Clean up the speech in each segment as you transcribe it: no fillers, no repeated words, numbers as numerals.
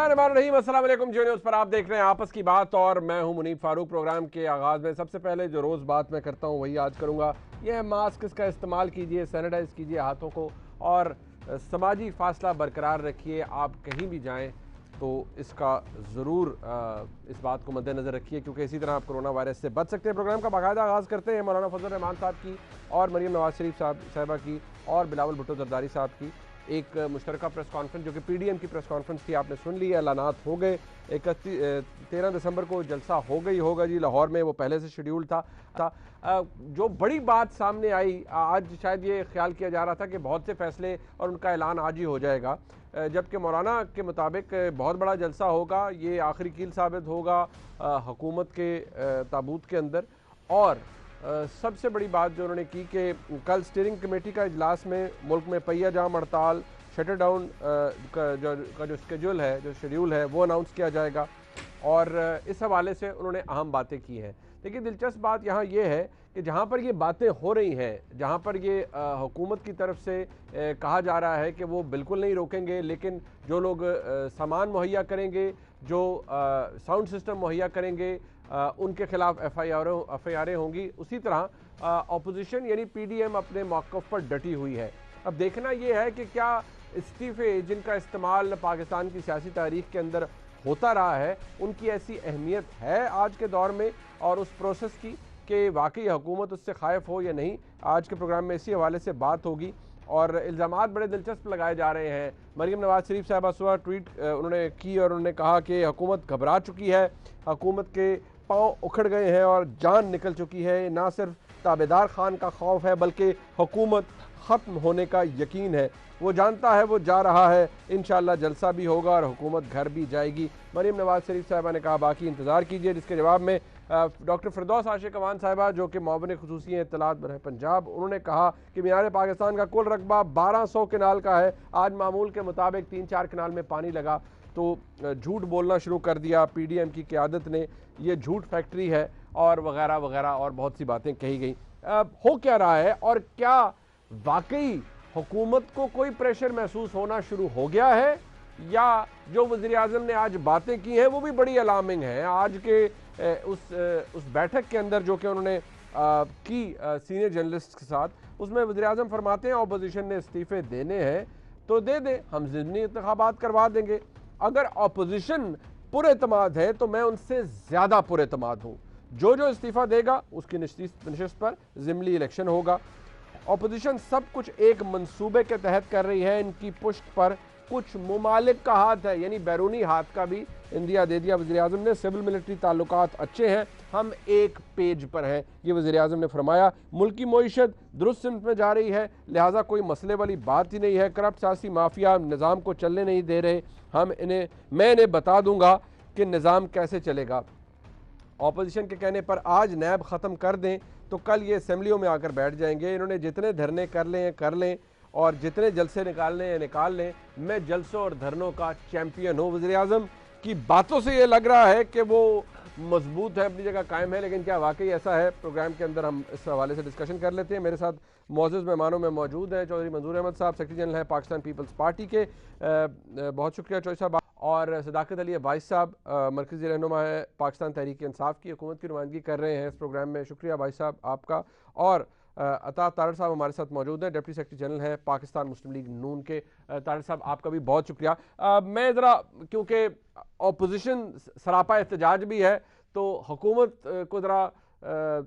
बिस्मिल्लाहिर्रहमानिर्रहीम, अस्सलाम वालेकुम। जियो न्यूज़ पर आप देख रहे हैं आपस की बात और मैं हूं मुनीब फारूक। प्रोग्राम के आगाज़ में सबसे पहले जो रोज़ बात मैं करता हूं वही आज करूंगा। यह है मास्क का इस्तेमाल कीजिए, सैनिटाइज़ कीजिए हाथों को और समाजी फासला बरकरार रखिए। आप कहीं भी जाएं तो इसका ज़रूर इस बात को मद्देनज़र रखिए क्योंकि इसी तरह आप कोरोना वायरस से बच सकते हैं। प्रोग्राम का बाकायदा आगाज़ करते हैं मौलाना फजल रहमान साहब की और मरीम नवाज शरीफ साहबा की और बिलावल भुट्टो जरदारी साहब की एक मुश्तरका प्रेस कॉन्फ्रेंस जो कि पीडीएम की प्रेस कॉन्फ्रेंस थी, आपने सुन ली। ऐलानात हो गए। 13 दिसंबर को जलसा होगा जी लाहौर में, वो पहले से शेड्यूल था। जो बड़ी बात सामने आई, आज शायद ये ख्याल किया जा रहा था कि बहुत से फैसले और उनका ऐलान आज ही हो जाएगा, जबकि मौलाना के मुताबिक बहुत बड़ा जलसा होगा। ये आखिरी कील साबित होगा हुकूमत के ताबूत के अंदर। और सबसे बड़ी बात जो उन्होंने की कि कल स्टीयरिंग कमेटी का इजलास में मुल्क में पहिया जाम हड़ताल, शटर डाउन का जो स्केड्यूल है, जो शेड्यूल है, वो अनाउंस किया जाएगा। और इस हवाले से उन्होंने अहम बातें की हैं। देखिए, दिलचस्प बात यहाँ ये है कि जहाँ पर ये बातें हो रही हैं, जहाँ पर ये हुकूमत की तरफ से कहा जा रहा है कि वो बिल्कुल नहीं रोकेंगे, लेकिन जो लोग सामान मुहैया करेंगे, जो साउंड सिस्टम मुहैया करेंगे, उनके खिलाफ एफआईआरें होंगी। उसी तरह अपोजिशन यानी पीडीएम अपने मौक़िफ़ पर डटी हुई है। अब देखना यह है कि क्या इस्तीफ़े जिनका इस्तेमाल पाकिस्तान की सियासी तारीख़ के अंदर होता रहा है, उनकी ऐसी अहमियत है आज के दौर में और उस प्रोसेस की कि वाकई हुकूमत उससे खाइफ हो या नहीं। आज के प्रोग्राम में इसी हवाले से बात होगी और इल्ज़ामात बड़े दिलचस्प लगाए जा रहे हैं। मरीम नवाज शरीफ साहबा सुबह ट्वीट उन्होंने की और उन्होंने कहा कि हुकूमत घबरा चुकी है, हुकूमत के पाँव उखड़ गए हैं और जान निकल चुकी है। ना सिर्फ ताबेदार खान का खौफ है बल्कि हुकूमत ख़त्म होने का यकीन है। वो जानता है वो जा रहा है, इंशाअल्लाह जलसा भी होगा और हुकूमत घर भी जाएगी। मरीम नवाज शरीफ साहबा ने कहा बाकी इंतज़ार कीजिए। जिसके जवाब में डॉक्टर फिरदौस आशिक अवान साहिबा जो कि मुआविन खुसूसी इत्तलात बरह पंजाब, उन्होंने कहा कि मीनार पाकिस्तान का कुल रकबा 1200 कनाल का है। आज मामूल के मुताबिक 3-4 कनाल में पानी लगा तो झूठ बोलना शुरू कर दिया पीडीएम की क़यादत ने, ये झूठ फैक्ट्री है और वगैरह वगैरह और बहुत सी बातें कही गई। हो क्या रहा है और क्या वाकई हुकूमत को कोई प्रेशर महसूस होना शुरू हो गया है या जो वज़ीर आज़म ने आज बातें की हैं वो भी बड़ी अलार्मिंग है। आज के उस बैठक के अंदर जो कि उन्होंने की सीनियर जर्नलिस्ट के साथ, उसमें वज़ीर आज़म फरमाते हैं अपोजिशन ने इस्तीफ़े देने हैं तो दे दें, हम ज़िमनी इंतखाबात करवा देंगे। अगर अपोजिशन पुरएतमाद है तो मैं उनसे ज़्यादा पुरएतमाद हूँ। जो इस्तीफ़ा देगा उसकी नशिस्त पर ज़िमनी इलेक्शन होगा। अपोजिशन सब कुछ एक मंसूबे के तहत कर रही है। इनकी पुश्त पर कुछ मुमालिक का हाथ है, यानी बैरूनी हाथ का भी इंदिया दे दिया वज़ीर आज़म ने। सिविल मिलिट्री ताल्लुकात अच्छे हैं, हम एक पेज पर हैं, ये वज़ीर आज़म ने फरमाया। मुल्की मईशत दुरुस्त सिमत में जा रही है, लिहाजा कोई मसले वाली बात ही नहीं है। करप्ट सियासी माफिया निज़ाम को चलने नहीं दे रहे, मैं इन्हें बता दूंगा कि निज़ाम कैसे चलेगा। ऑपोजिशन के कहने पर आज नैब ख़त्म कर दें तो कल ये असम्बलियों में आकर बैठ जाएंगे। इन्होंने जितने धरने कर लें और जितने जलसे निकालने हैं निकाल लें। मैं जलसों और धरनों का चैम्पियन हूँ। वज़ीर आज़म की बातों से ये लग रहा है कि वो मजबूत है, अपनी जगह कायम है, लेकिन क्या वाकई ऐसा है? प्रोग्राम के अंदर हम इस हवाले से डिस्कशन कर लेते हैं। मेरे साथ मौजूद मेहमानों में मौजूद हैं चौधरी मंजूर अहमद साहब, सेक्रेटरी जनरल हैं पाकिस्तान पीपल्स पार्टी के, बहुत शुक्रिया चौधरी साहब। और सदाकत अली वाइस साहब मरकज़ी रहनुमा है पाकिस्तान तहरीक इंसाफ की, हुकूमत की नुमाइंदगी कर रहे हैं इस प्रोग्राम में। शुक्रिया भाई साहब आपका। और अता तारड़ साहब हमारे साथ मौजूद हैं, डिप्टी सेक्रेटरी जनरल हैं पाकिस्तान मुस्लिम लीग नून के। तारड़ साहब आपका भी बहुत शुक्रिया। मैं ज़रा, क्योंकि अपोजिशन सरापा एहतजाज भी है तो हुकूमत को ज़रा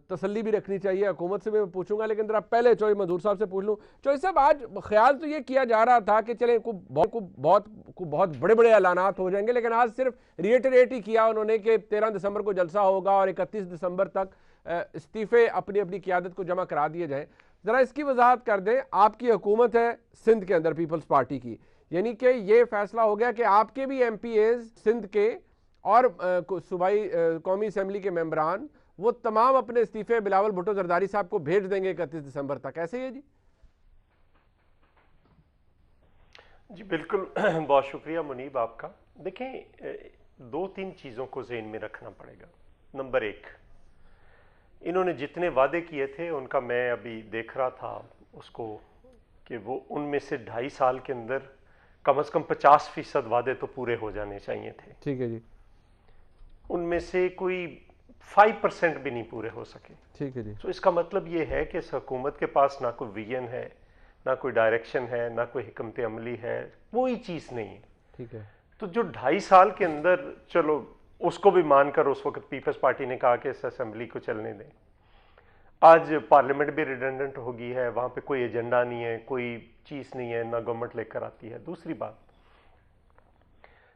तसल्ली भी रखनी चाहिए। हुकूमत से भी मैं पूछूंगा, लेकिन ज़रा पहले चौधरी मंजूर साहब से पूछ लूँ। चौधरी साहब, आज ख्याल तो ये किया जा रहा था कि चले बहुत बड़े बड़े ऐलानात हो जाएंगे, लेकिन आज सिर्फ रिएटरेट ही किया उन्होंने कि 13 दिसंबर को जलसा होगा और 31 दिसंबर तक इस्तीफ़े अपनी अपनी क़यादत को जमा करा दिए जाएँ। ज़रा इसकी वजाहत कर दें। आपकी हुकूमत है सिंध के अंदर पीपल्स पार्टी की, यानी कि ये फैसला हो गया कि आपके भी MPAs सिंध के और सूबाई कौमी असम्बली के मेंबरान वो तमाम अपने इस्तीफे बिलावल भुट्टो जरदारी साहब को भेज देंगे 31 दिसंबर तक। ऐसे ही है जी? जी बिल्कुल, बहुत शुक्रिया मुनीब आपका। देखें, 2-3 चीज़ों को ज़हन में रखना पड़ेगा। नंबर 1, इन्होंने जितने वादे किए थे उनका मैं अभी देख रहा था उसको कि वो उनमें से 2.5 साल के अंदर कम से कम 50% वादे तो पूरे हो जाने चाहिए थे। ठीक है जी। उनमें से कोई 5% भी नहीं पूरे हो सके। ठीक है जी। तो इसका मतलब ये है कि इस हुकूमत के पास ना कोई विजन है, ना कोई डायरेक्शन है, ना कोई हिकमत अमली है, कोई चीज़ नहीं है। ठीक है। तो जो 2.5 साल के अंदर, चलो उसको भी मानकर उस वक्त पीपल्स पार्टी ने कहा कि इस असेंबली को चलने दें, आज पार्लियामेंट भी रिडंडेंट हो गई है, वहाँ पे कोई एजेंडा नहीं है, कोई चीज़ नहीं है, ना गवर्नमेंट लेकर आती है। दूसरी बात,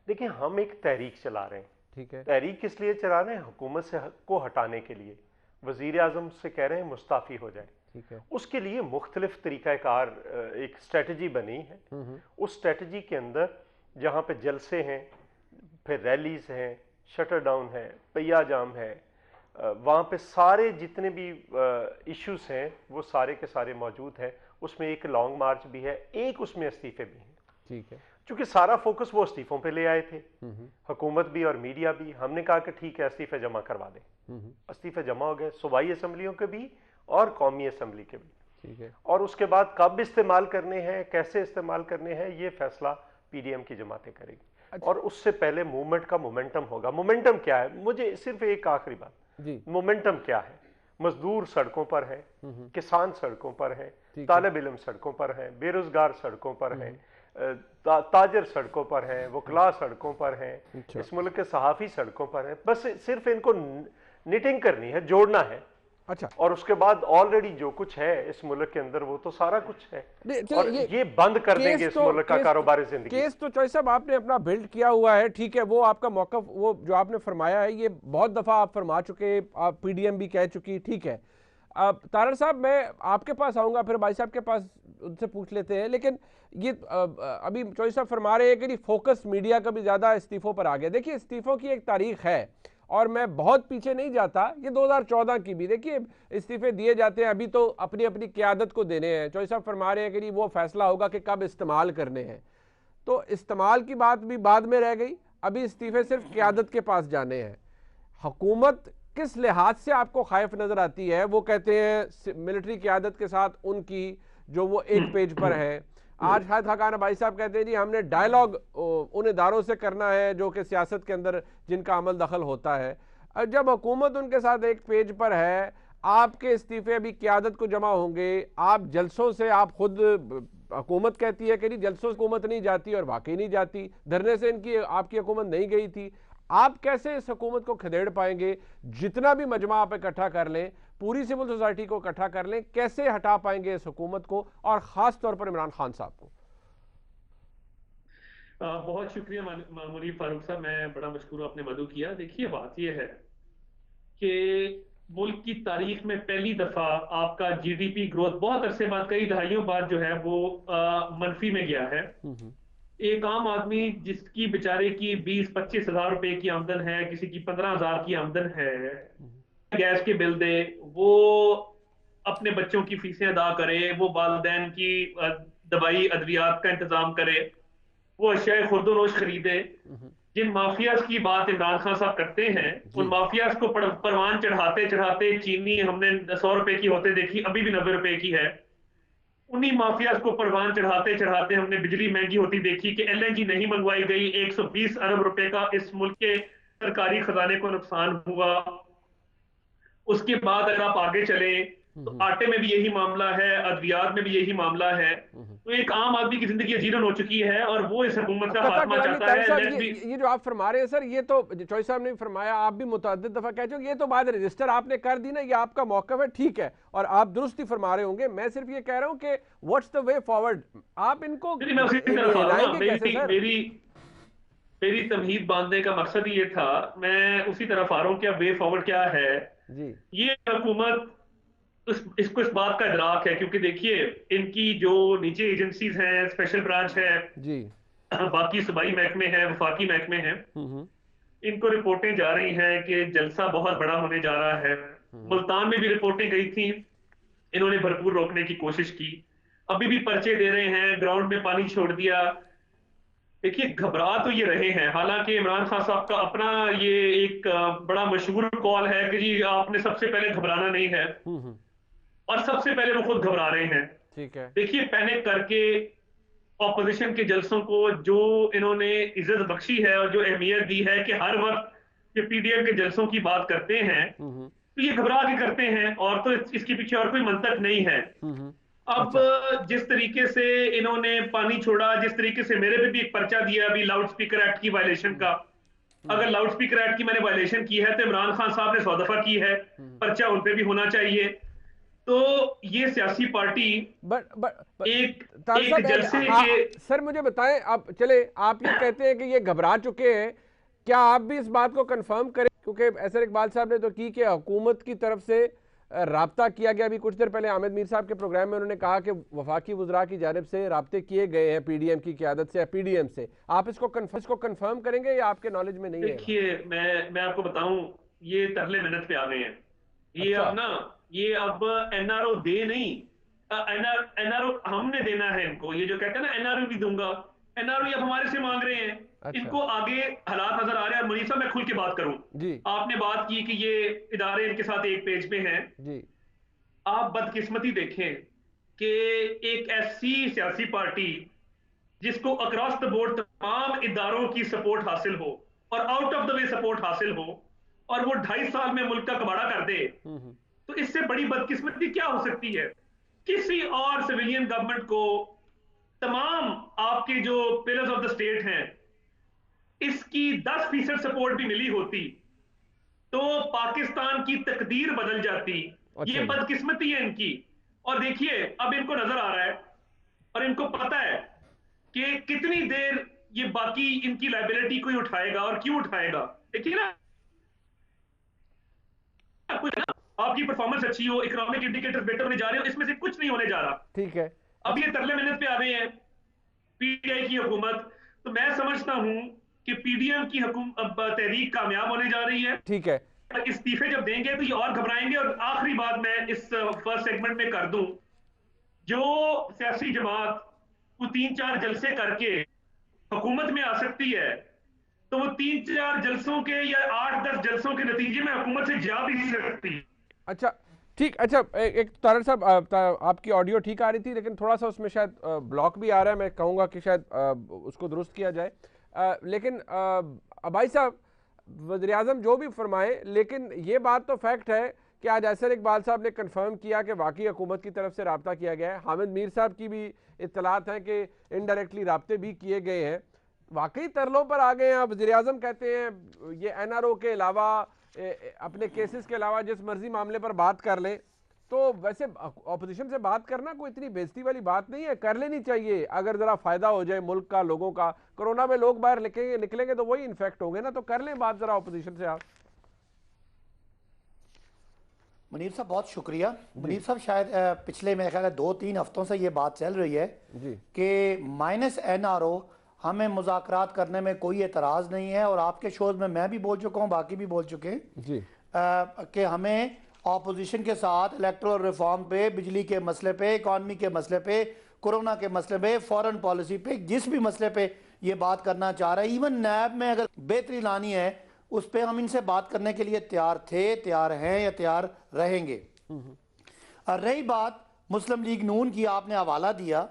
देखिए हम एक तहरीक चला रहे हैं। ठीक है। तहरीक किस लिए चला रहे हैं? हुकूमत से को हटाने के लिए। वज़ीर आज़म से कह रहे हैं मुस्ताफ़ी हो जाए। ठीक है। उसके लिए मुख्तलिफ तरीक़ाकार एक स्ट्रेटजी बनी है। उस स्ट्रेटजी के अंदर जहाँ पे जलसे हैं, फिर रैलीज हैं, शटर डाउन है, पहिया जाम है, वहाँ पे सारे जितने भी इश्यूज हैं वो सारे के सारे मौजूद हैं। उसमें एक लॉन्ग मार्च भी है, एक उसमें इस्तीफे भी हैं। ठीक है। क्योंकि सारा फोकस वो इस्तीफों पे ले आए थे, हुकूमत भी और मीडिया भी। हमने कहा कि ठीक है इस्तीफे जमा करवा दें। इस्तीफे जमा हो गए, सूबाई असम्बलियों के भी और कौमी असम्बली के भी। ठीक है। और उसके बाद कब इस्तेमाल करने हैं, कैसे इस्तेमाल करने हैं, ये फैसला पीडीएम की जमातें करेगी। अच्छा। और उससे पहले मूवमेंट का मोमेंटम होगा। मोमेंटम क्या है? मुझे सिर्फ एक आखिरी बात जी, मोमेंटम क्या है? मजदूर सड़कों पर है, किसान सड़कों पर है, तालिब इल्म सड़कों पर है, बेरोजगार सड़कों पर है, ताजर सड़कों पर हैं, वकला सड़कों पर हैं। अच्छा। इस मुल्क के सहाफ़ी सड़कों पर हैं। बस सिर्फ इनको निटिंग करनी है, जोड़ना है। अच्छा। और उसके बाद ऑलरेडी जो कुछ है इस मुल्क के अंदर वो तो सारा कुछ है, और ये बंद कर देंगे इस मुल्क का कारोबारी जिंदगी। केस तो चॉइस साहब आपने अपना बिल्ड किया हुआ है, ठीक है, वो आपका मौक़िफ़, वो जो आपने फरमाया है ये बहुत दफ़ा आप फरमा चुके, आप पीडीएम भी कह चुकी, ठीक है। अब तारड़ साहब मैं आपके पास आऊँगा, फिर भाई साहब के पास उनसे पूछ लेते हैं, लेकिन ये अभी चौधरी साहब फरमा रहे हैं कि फोकस मीडिया का भी ज़्यादा इस्तीफ़ों पर आ गया। देखिए इस्तीफ़ों की एक तारीख है और मैं बहुत पीछे नहीं जाता, ये 2014 की भी देखिए इस्तीफ़े दिए जाते हैं, अभी तो अपनी अपनी क़यादत को देने हैं। चौधरी साहब फरमा रहे हैं कि वो फैसला होगा कि कब इस्तेमाल करने हैं, तो इस्तेमाल की बात भी बाद में रह गई, अभी इस्तीफ़े सिर्फ क़यादत के पास जाने हैं। हुकूमत किस लिहाज से आपको खौफ नज़र आती है? वो कहते हैं मिलिट्री क़यादत के साथ उनकी जो वो एक पेज पर है। आज शायद हकाना भाई साहब कहते हैं जी हमने डायलॉग उन इदारों से करना है जो कि सियासत के अंदर जिनका अमल दखल होता है। जब हुकूमत उनके साथ एक पेज पर है, आपके इस्तीफे अभी क़यादत को जमा होंगे, आप जलसों से, आप खुद हुकूमत कहती है कि जलसों से हुकूमत नहीं जाती और वाकई नहीं जाती, धरने से इनकी आपकी हुकूमत नहीं गई थी। आप कैसे इस हुकूमत को खदेड़ पाएंगे? जितना भी मजमा आप इकट्ठा कर लें, पूरी सिविल सोसाइटी को इकट्ठा कर लें, कैसे हटा पाएंगे इस हुकूमत को और खास तौर पर इमरान खान साहब को? बहुत शुक्रिया मुनीब फारूक साहब, मैं बड़ा मशकूर आपने मदू किया। देखिए बात यह है कि मुल्क की तारीख में पहली दफा आपका जीडीपी ग्रोथ बहुत अरसे बाद, कई दहाइयों बाद जो है वो मनफी में गया है। एक आम आदमी जिसकी बेचारे की 20-25 हजार रुपए की आमदन है, किसी की 15 हजार की आमदन है, गैस के बिल दे, वो अपने बच्चों की फीसें अदा करे, वो वालिदैन की दवाई अद्वियात का इंतजाम करे, वो अशिया खुर्दोनोश खरीदे। जिन माफियाज की बात इमरान खान साहब करते हैं, उन माफियाज को परवान चढ़ाते चढ़ाते चीनी हमने 100 रुपए की होते देखी, अभी भी 90 रुपए की है। उन्हीं माफियाज को परवान चढ़ाते चढ़ाते हमने बिजली महंगी होती देखी कि एलएनजी नहीं मंगवाई गई, 120 अरब रुपए का इस मुल्क के सरकारी खजाने को नुकसान हुआ। उसके बाद अगर आप आगे चले तो आटे में भी यही मामला है, अद्वियात में भी यही मामला है। तो एक आम आदमी की जिंदगी अजीरन हो चुकी है और वो इस हुकूमत का खात्मा चाहता है। ये जो आप फरमा रहे हैं सर, ये तो चौधरी साहब ने फरमाया, आप भी मुतअद्दिद दफा कह चुके, ये तो बात रजिस्टर आपने कर दी ना, ये आपका मौक़िफ़ है, ठीक है, और आप दुरुस्त ही फरमा रहे होंगे। मैं सिर्फ ये कह रहा हूँ कि व्हाट्स द वे फॉरवर्ड, आप इनको मेरी तमहीद बांधने का मकसद ही ये था, मैं उसी तरफ आ रहा हूँ कि वे फॉरवर्ड क्या है जी। ये हुकूमत इसको इस बात का इदराक है, क्योंकि देखिए इनकी जो नीचे एजेंसीज हैं, स्पेशल ब्रांच है जी, बाकी सूबाई महकमे हैं, वफाकी महकमे हैं, इनको रिपोर्टें जा रही हैं कि जलसा बहुत बड़ा होने जा रहा है। मुल्तान में भी रिपोर्टें गई थी, इन्होंने भरपूर रोकने की कोशिश की, अभी भी पर्चे दे रहे हैं, ग्राउंड में पानी छोड़ दिया। देखिए घबरा तो ये रहे हैं, हालांकि इमरान खान साहब का अपना ये एक बड़ा मशहूर कॉल है कि जी आपने सबसे पहले घबराना नहीं है, और सबसे पहले वो खुद घबरा रहे हैं। ठीक है, देखिए पैनिक करके ऑपोजिशन के जलसों को जो इन्होंने इज्जत बख्शी है और जो अहमियत दी है कि हर वक्त ये पीडीएम के जलसों की बात करते हैं, तो ये घबरा के करते हैं, और तो इसके पीछे और कोई मंतक नहीं है। अब अच्छा। जिस तरीके से इन्होंने पानी छोड़ा, जिस तरीके से मेरे पे भी एक पर्चा दिया अभी लाउड स्पीकर एक्ट की वायलेशन का, अगर लाउड स्पीकर एक्ट की मैंने वायलेशन की है तो इमरान खान साहब ने 100 दफा की है, पर्चा उन पे भी होना चाहिए। तो ये सियासी पार्टी बट एक तार एक साहब जलसे के सर मुझे बताएं, आप चले आप ये कहते हैं कि ये घबरा चुके हैं, क्या आप भी इस बात को कंफर्म करें, क्योंकि ऐसर इकबाल साहब ने तो की कि हुकूमत की तरफ से राब्ता किया गया। अभी कुछ देर पहले आमिर मीर साहब के प्रोग्राम में उन्होंने कहा कि वफाकी वज़रा की जानिब से राब्ते किए गए हैं पीडीएम की क़यादत से या पीडीएम से। आप इसको कंफर्म करेंगे या आपके नॉलेज में नहीं है? देखिए, मैं आपको बताऊं, ये तरले मिन्नत पे आ गए हैं। ये अच्छा। अब ना, ये अब एनआरओ दे नहीं, एनआरओ हमने देना है इनको। ये जो कहते हैं ना एनआरओ भी दूंगा, एनआरओ अब हमारे से मांग रहे हैं। अच्छा। इनको आगे हालात नजर आ रहे हैं। मुनीर साहब, मैं खुल के बात करूं, जी आपने बात की कि ये इदारे इनके साथ एक पेज पे हैं। जी। आप बदकिस्मती देखें कि एक ऐसी सियासी पार्टी जिसको अक्रॉस द बोर्ड तमाम इदारों की सपोर्ट हासिल हो और out of the way support हासिल हो, और वो 2.5 साल में मुल्क का कबाड़ा कर दे, तो इससे बड़ी बदकिस्मती क्या हो सकती है? किसी और सिविलियन गवर्नमेंट को तमाम आपके जो पिलर्स ऑफ द स्टेट हैं इसकी 10% सपोर्ट भी मिली होती तो पाकिस्तान की तकदीर बदल जाती। अच्छा ये जी। बदकिस्मती है इनकी। और देखिए, अब इनको नजर आ रहा है और इनको पता है कि कितनी देर ये बाकी इनकी लाइबिलिटी कोई उठाएगा और क्यों उठाएगा। देखिए ना, कुछ ना आपकी परफॉर्मेंस अच्छी हो, इकोनॉमिक इंडिकेटर्स बेटर होने जा रहे हो, इसमें से कुछ नहीं होने जा रहा। ठीक है। अब ये तरले मिन्नत पे आ रहे हैं पीटीआई की हुकूमत। तो मैं समझता हूं कि पीडीएम की तहरीक कामयाब होने जा रही है। ठीक है। इस्तीफे जब देंगे तो ये और घबराएंगे। और आखिरी बात मैं इस फर्स्ट सेगमेंट में कर दूं, जो सियासी जमात वो 3-4 जलसे करके हुकूमत में आ सकती है, तो वो 3-4 जलसों के या 8-10 जलसों के नतीजे में हुकूमत से जा भी नहीं सकती। अच्छा ठीक। अच्छा एक तारड़ साहब, आपकी ऑडियो ठीक आ रही थी लेकिन थोड़ा सा उसमें शायद ब्लॉक भी आ रहा है। मैं कहूँगा कि शायद उसको दुरुस्त किया जाए। लेकिन अबाई साहब, वज़ीर आज़म जो भी फरमाए, लेकिन ये बात तो फैक्ट है कि आज असर इकबाल साहब ने कंफर्म किया कि वाकई हुकूमत की तरफ से रब्ता किया गया है। हामिद मीर साहब की भी इत्तलात हैं कि इनडायरेक्टली रब्ते भी किए गए हैं। वाकई तरलों पर आ गए हैं। वज़ीर आज़म कहते हैं ये एनआरओ के अलावा अपने केसेस के अलावा जिस मर्जी मामले पर बात कर लें, तो वैसे ऑपोजिशन से बात करना कोई इतनी बेइज्जती वाली बात नहीं है, कर लेनी चाहिए अगर ज़रा फ़ायदा हो जाए मुल्क का, लोगों का। कोरोना में लोग बाहर निकलेंगे तो वही इन्फेक्ट होंगे ना, तो कर लें बात ज़रा ऑपोजिशन से आप। मुनीर साहब बहुत शुक्रिया। मुनीर साहब, शायद पिछले मेरे ख्याल 2-3 हफ्तों से ये बात चल रही है कि माइनस एनआरओ हमें मुज़ाकरात करने में कोई एतराज़ नहीं है। और आपके शोज़ में मैं भी बोल चुका हूँ, बाकी भी बोल चुके हैं जी कि हमें ऑपोजिशन के साथ इलेक्टोरल रिफॉर्म पे, बिजली के मसले पे, इकॉनमी के मसले पे, कोरोना के मसले पे, फॉरेन पॉलिसी पे, जिस भी मसले पे ये बात करना चाह रहा है, इवन नैब में अगर बेहतरी लानी है उस पर हम इनसे बात करने के लिए तैयार थे, तैयार हैं या तैयार रहेंगे। और रही बात मुस्लिम लीग नून की, आपने हवाला दिया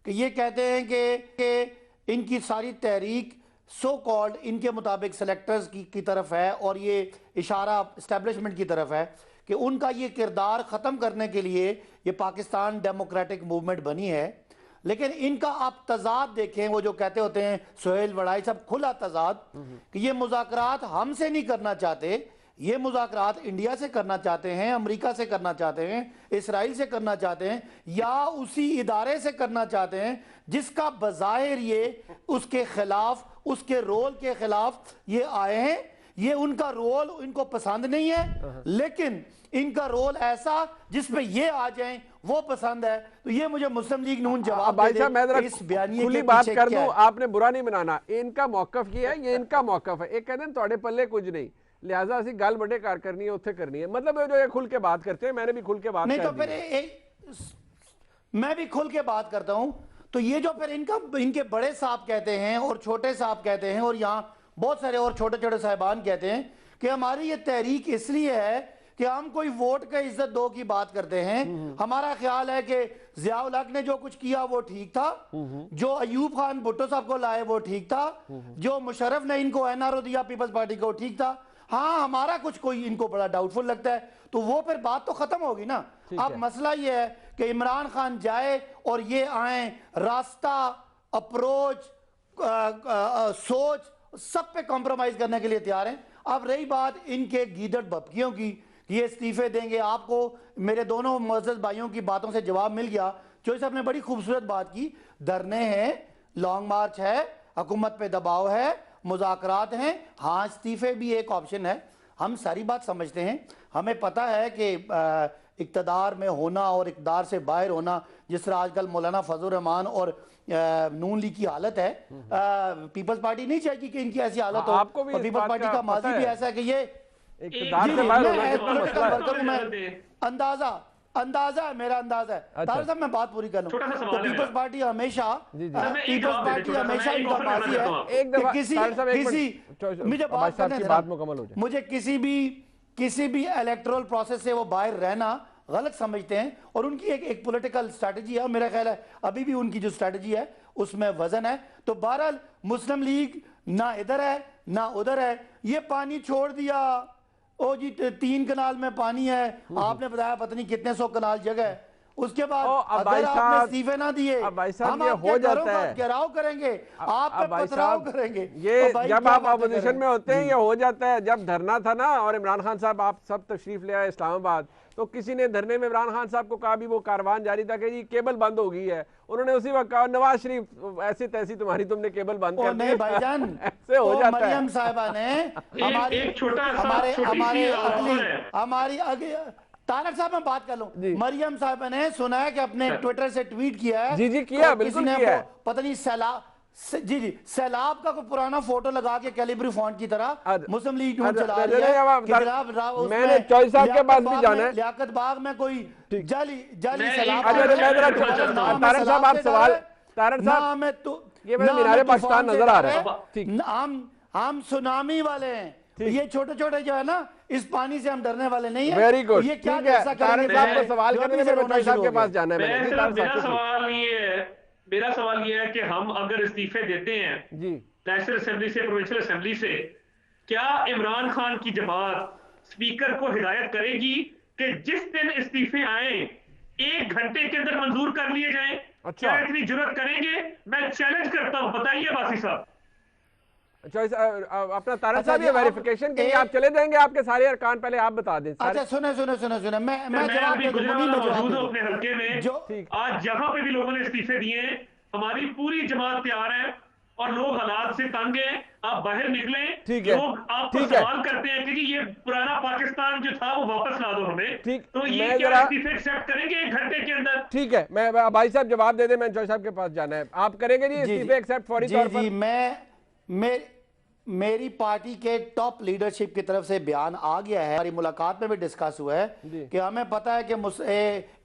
कि ये कहते हैं कि इनकी सारी तहरीक सो कॉल्ड इनके मुताबिक सेलेक्टर्स की तरफ है और ये इशारा इस्टेब्लिशमेंट की तरफ है कि उनका ये किरदार ख़त्म करने के लिए ये पाकिस्तान डेमोक्रेटिक मूवमेंट बनी है। लेकिन इनका आप तजाद देखें, वो जो कहते होते हैं सोहेल वड़ाई साहब, खुला तजाद कि ये मुज़ाकरात हमसे नहीं करना चाहते, ये मुज़ाकरात इंडिया से करना चाहते हैं, अमेरिका से करना चाहते हैं, इसराइल से करना चाहते हैं, या उसी इदारे से करना चाहते हैं जिसका बज़ाहिर ये उसके खिलाफ, उसके रोल के खिलाफ ये आए हैं। ये उनका रोल इनको पसंद नहीं है, लेकिन इनका रोल ऐसा जिसमें ये आ जाएं वो पसंद है। तो ये मुझे मुस्लिम लीग नून जवाब भाई साहब, मैं जरा इस बयानिए खुली के बात पीछे कर क्या दूं, है? आपने बुरा नहीं बनाना। इनका मौकफ ये है, ये इनका मौकफ है। एक कहते हैं थोड़े पल्ले कुछ नहीं, लिहाजा असि गल बड़े कार करनी है उत्थे करनी है। मतलब जो ये खुल के बात करते हैं, मैंने भी खुल के बात नहीं तो कर फिर मैं भी खुल के बात करता हूं। तो ये जो फिर इनके बड़े साहब कहते हैं और छोटे साहब कहते हैं और यहाँ बहुत सारे और छोटे छोटे साहिबान कहते हैं कि हमारी ये तहरीक इसलिए है कि हम कोई वोट के इज्जत दो की बात करते हैं। हमारा ख्याल है कि जियाउल हक ने जो कुछ किया वो ठीक था, जो अयूब खान भुट्टो साहब को लाए वो ठीक था, जो मुशर्रफ ने इनको एनआरओ दिया पीपल्स पार्टी को ठीक था। हाँ, हमारा कुछ कोई इनको बड़ा डाउटफुल लगता है, तो वो फिर बात तो खत्म होगी ना। अब मसला ये है कि इमरान खान जाए और ये आए, रास्ता, अप्रोच, सोच सब पे कॉम्प्रोमाइज करने के लिए तैयार हैं। अब रही बात इनके गीदड़ बपकियों की, ये इस्तीफे देंगे, आपको मेरे दोनों मुअज़्ज़ज़ भाइयों की बातों से जवाब मिल गया। चौधरी साहब ने बड़ी खूबसूरत बात की, धरने हैं, लॉन्ग मार्च है, हुकूमत पे दबाव है, मुज़ाकरात हैं। हाँ, इस्तीफे भी एक ऑप्शन है, हम सारी बात समझते हैं। हमें पता है कि इक़्तिदार में होना और इक़्तिदार से बाहर होना, जिस तरह आजकल मौलाना फजल रहमान और नून लीग की हालत है, पीपल्स पार्टी नहीं चाहेगी कि इनकी ऐसी हालत हो। आपको भी और पीपल्स पार्टी का माजी भी ऐसा है कि ये अंदाजा है, मेरा अंदाजा है। तारिक साहब मैं बात पूरी कर लूं, तो पीपल्स पार्टी हमेशा इनका माजी है। मुझे किसी भी इलेक्टोरल प्रोसेस से वो बाहर रहना गलत समझते हैं, और उनकी एक पॉलिटिकल स्ट्रेटजी है। मेरा ख्याल है अभी भी उनकी जो स्ट्रेटजी है उसमें वजन है। तो बहरहाल मुस्लिम लीग ना इधर है ना उधर है, ये पानी छोड़ दिया, ओ जी 3 कनाल में पानी है, आपने बताया पता नहीं कितने 100 कनाल जगह है। उसके बाद अगर आपने इस्तीफे ना दिए, हम आपके घरों का घेराव करेंगे, आप पे पथराव करेंगे। ये जब आप अपोजिशन में होते हैं ये हो जाता है। जब धरना था ना और इमरान खान साहब आप सब तशरीफ ले आए इस्लामाबाद, तो किसी ने धरने में इमरान खान साहब को कहा, भी वो कारवान जारी था कि जी केबल बंद हो गई है, उन्होंने उसी वक्त कहा नवाज शरीफ ऐसी तैसी तुम्हारी, तुमने केबल बंद कर दी। भाईजान ऐसे हो जाता है। मरियम साहिबा ने तारक साहब मैं बात कर लूं, मरियम साहब ने सुना है कि अपने ट्विटर से ट्वीट किया है। जी किया, बिल्कुल किया है। पता नहीं सैलाब का कोई पुराना फोटो लगा के कैलिब्री फॉन्ट की तरह मुस्लिम लीग चला रही है। मैंने चौधरी साहब के पास भी जाना है, लियाकत बाग में कोई जाली सैलाब। तारक साहब आप सवाल, तारक साहब में तो ये मीनारे पाकिस्तान नजर आ रहा है। हम सुनामी वाले हैं, ये छोटे छोटे जो है ना, इस पानी से हम डरने वाले नहीं है। वेरी गुड, ये क्या ऐसा करेंगे? आपको सवाल करने में चौधरी साहब के पास जाना है। मेरा सवाल ये है कि हम अगर इस्तीफे देते हैं जी नेशनल असेंबली से, प्रोविंशियल असेंबली से, क्या इमरान खान की जमात स्पीकर को हिदायत करेगी कि जिस दिन इस्तीफे आए 1 घंटे के अंदर मंजूर कर लिए जाएं? क्या इतनी जुर्रत करेंगे? मैं चैलेंज करता हूं, बताइए वासी साहब। अपना तारक साहब ये वेरिफिकेशन के लिए आप चले जाएंगे, आपके सारे अरकान पहले आप बता दें। अच्छा सुने मैं जवाब मौजूद हूं अपने हल्के में। आज जहां पे भी लोगों ने इस्तीफे दिए, हमारी पूरी जमात तैयार है और लोग हालात से तंग हैं। आप बाहर निकलें, लोग आपको सवाल करते हैं कि ये पुराना पाकिस्तान जो था वो वापस ला दो हमें। तो ये क्या इस्तीफे एक्सेप्ट करेंगे 1 घंटे के अंदर? ठीक है, मैं भाई साहब जवाब दे दें, मैं चौधरी साहब के पास जाना है। आप करेंगे जी इस्तीफे एक्सेप्ट फौरी तौर पर? मेरी पार्टी के टॉप लीडरशिप की तरफ से बयान आ गया है, हमारी मुलाकात में भी डिस्कस हुआ है कि हमें पता है कि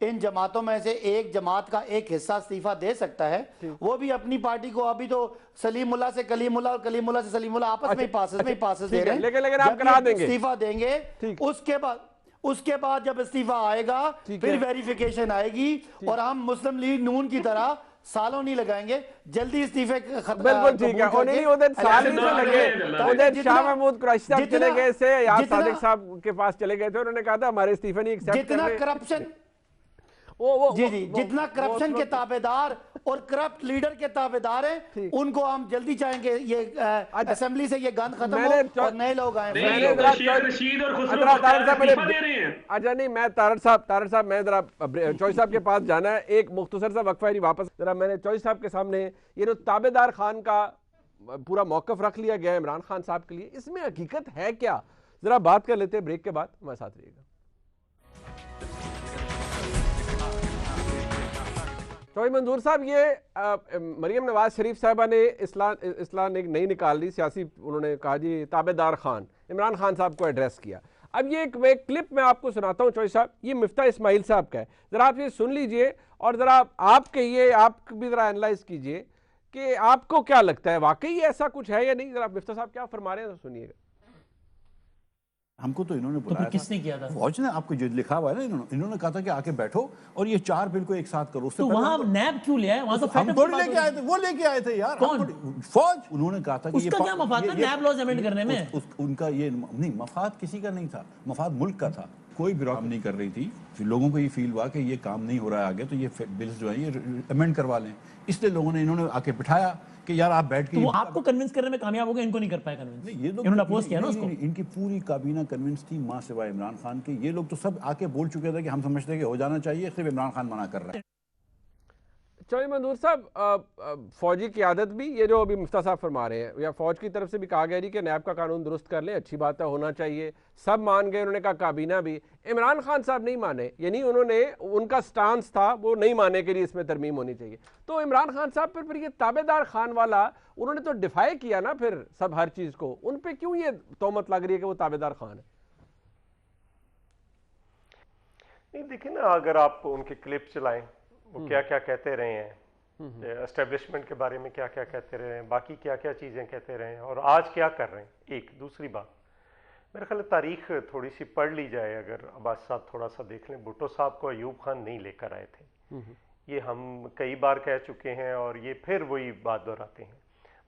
इन जमातों में से एक जमात का एक हिस्सा इस्तीफा दे सकता है, वो भी अपनी पार्टी को। अभी तो सलीमुल्लाह से कलीमुल्लाह और कलीमुल्लाह से सलीमुल्लाह आपस में पासेस दे रहे हैं, लेकिन आप करा देंगे, इस्तीफा देंगे। उसके बाद जब इस्तीफा आएगा फिर वेरिफिकेशन आएगी, और हम मुस्लिम लीग नून की तरह सालों नहीं लगाएंगे, जल्दी इस्तीफे बिल्कुल ठीक है। और नहीं उधर साल नहीं से लगे, उधर शाह महमूद कुरैशी साहब चले गए से याद सादिक साहब के पास चले गए थे, उन्होंने कहा था हमारे इस्तीफे नहीं एक्सेप्ट करने। जितना करप्शन जितना करप्शन के ताबेदार और करप्ट लीडर के ताबेदार हैं, उनको हम जल्दी चाहेंगे ये असेंबली से ये गंद खत्म हो और नए लोग आए। अच्छा नहीं, मैं तारक साहब मैं जरा चौधरी साहब के पास जाना है, एक मुख्तसर सा वक्फा है वापस। जरा मैंने चौधरी साहब के सामने ये जो ताबेदार खान का पूरा मौकफ रख लिया गया है इमरान खान साहब के लिए, इसमें हकीकत है क्या? जरा बात कर लेते हैं ब्रेक के बाद, हमारे साथ रहिएगा। चौधरी मंजूर साहब, ये मरियम नवाज शरीफ साहबा ने इस्लाम एक नई निकाल ली सियासी, उन्होंने कहा जी ताबेदार खान, इमरान खान साहब को एड्रेस किया। अब ये एक क्लिप मैं आपको सुनाता हूँ चौधरी साहब, ये मिफ्ता इस्माइल साहब का है, ज़रा आप ये सुन लीजिए और ज़रा आप कहिए, आप भी ज़रा एनालाइज कीजिए कि आपको क्या लगता है वाकई ऐसा कुछ है या नहीं। ज़रा मिफ्ता साहब क्या फरमा रहे हैं, सुनिएगा। हमको तो इन्होंने बुलाया था। किसने किया था? फौज ने, आपको जो लिखा हुआ है ना, इन्होंने कहा था कि आके बैठो और ये 4 बिल को एक साथ करो। तो वहां नैब क्यों ले आए? वहां तो हम थोड़ी लेके आए थे, वो लेके आए थे यार। कौन? फौज। उन्होंने कहा था कि उसका क्या मफाद था नैब लॉज अमेंड करने में? उनका ये नहीं, मफाद किसी का नहीं था, मफाद मुल्क का था। कोई भी काम नहीं कर रही थी, फिर लोगों को ये फील हुआ कि ये काम नहीं हो रहा है आगे, तो ये बिल्स जो है ये अमेंड करवा लें। इसलिए लोगों ने, इन्होंने आके बिठाया कि यार आप बैठ के। तो वो आपको कन्विंस करने में कामयाब हो गए, इनको नहीं कर पाए कन्विंस? नहीं, ये लोग इन्होंने अपोज किया ना उसको। इनकी पूरी काबीना कन्विंस थी, मां सिवाय इमरान खान के। ये लोग तो सब आके बोल चुके थे कि हम समझते हैं कि हो जाना चाहिए, सिर्फ इमरान खान मना कर रहा है। चौधरी मंजूर साहब, फौजी क़यादत भी ये जो अभी मुफ्ता साहब फरमा रहे हैं, या फौज की तरफ से भी कहा गया जी कि नैब का कानून दुरुस्त कर लें, अच्छी बात है, होना चाहिए, सब मान गए। उन्होंने कहा काबीना भी। इमरान खान साहब नहीं माने, यानी उन्होंने, उनका स्टांस था वो नहीं माने के लिए इसमें तरमीम होनी चाहिए। तो इमरान खान साहब पर फिर ये ताबेदार खान वाला, उन्होंने तो डिफाई किया ना फिर सब हर चीज़ को, उन पर क्यों ये तोहमत लग रही है कि वो ताबेदार खान है? नहीं, देखिए ना, अगर आप उनके क्लिप चलाएं, वो क्या क्या कहते रहे हैं, एस्टेब्लिशमेंट के बारे में क्या क्या कहते रहे हैं, बाकी क्या क्या चीज़ें कहते रहे हैं, और आज क्या कर रहे हैं। एक दूसरी बात, मेरे ख्याल तारीख थोड़ी सी पढ़ ली जाए, अगर अब्बास साहब थोड़ा सा देख लें, भुट्टो साहब को अयूब खान नहीं लेकर आए थे। ये हम कई बार कह चुके हैं और ये फिर वही बात दोहराते हैं।